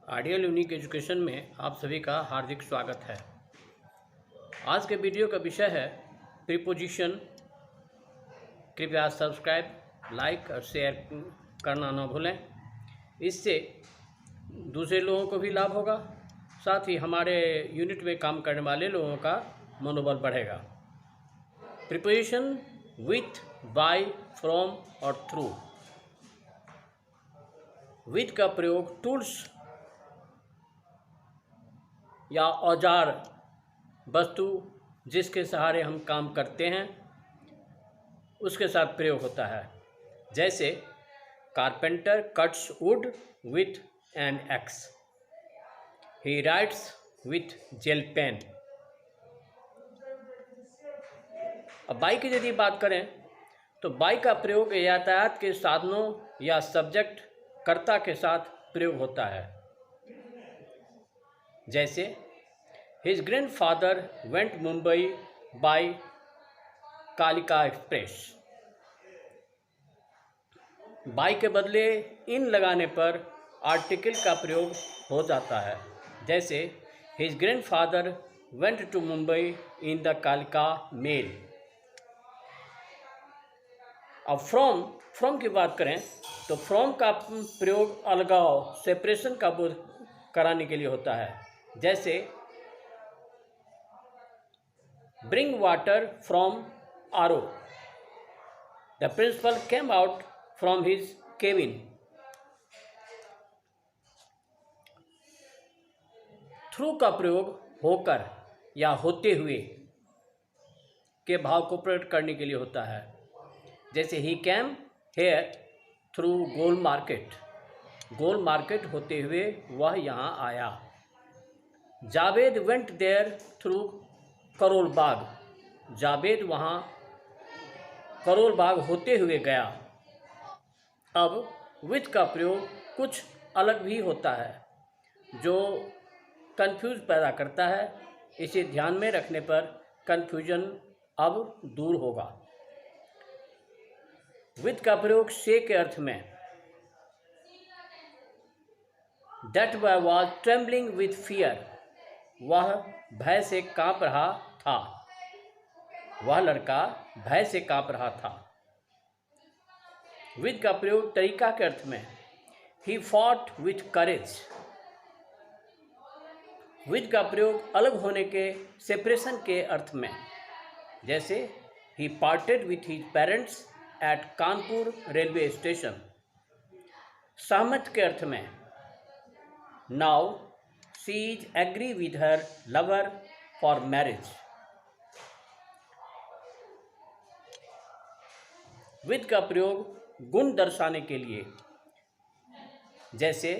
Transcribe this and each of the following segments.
Ideal unique education में आप सभी का हार्दिक स्वागत है। आज के वीडियो का विषय है प्रीपोजिशन। कृपया सब्सक्राइब, लाइक और शेयर करना ना भूलें। इससे दूसरे लोगों को भी लाभ होगा, साथ ही हमारे यूनिट में काम करने वाले लोगों का मनोबल बढ़ेगा। प्रीपोजिशन विथ, बाय, फ्रॉम और थ्रू। विथ का प्रयोग टूल्स या औजार, वस्तु जिसके सहारे हम काम करते हैं उसके साथ प्रयोग होता है। जैसे carpenter cuts wood with an axe, he writes with gel pen. अब बाई की यदि बात करें तो बाई का प्रयोग यातायात के साधनों या सब्जेक्ट कर्ता के साथ प्रयोग होता है। जैसे his grandfather went Mumbai by Kalika express. By के बदले इन लगाने पर आर्टिकल का प्रयोग हो जाता है। जैसे his grandfather went to Mumbai in the Kalika mail. अब फ्रॉम की बात करें तो फ्रॉम का प्रयोग अलगाव, सेपरेशन का बोध कराने के लिए होता है। जैसे bring water from RO, the principal came out from his cabin. Through का प्रयोग होकर या होते हुए के भाव को प्रकट करने के लिए होता है। जैसे ही came here through Gol Market, Gol Market होते हुए वह यहाँ आया। Javed went there through Karol Bagh, Javed वहाँ करोल बाग होते हुए गया। अब विथ का प्रयोग कुछ अलग भी होता है जो कंफ्यूज पैदा करता है। इसे ध्यान में रखने पर कंफ्यूजन अब दूर होगा। विथ का प्रयोग से के अर्थ में, that boy was trembling with fear, वह भय से काँप रहा था, वह लड़का भय से काँप रहा था। विथ का प्रयोग तरीका के अर्थ में, he fought with courage. With का प्रयोग अलग होने के, सेपरेशन के अर्थ में। जैसे ही parted with his parents at Kanpur railway station. सहमत के अर्थ में, now she is agree with her lover for marriage. With का प्रयोग गुण दर्शाने के लिए। जैसे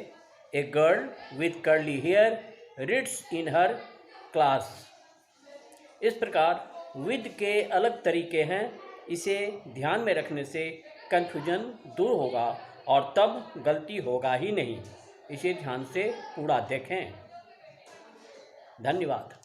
a girl with curly hair reads in her class. इस प्रकार विथ के अलग तरीके हैं। इसे ध्यान में रखने से कन्फ्यूजन दूर होगा और तब गलती होगा ही नहीं। इसे ध्यान से पूरा देखें। धन्यवाद।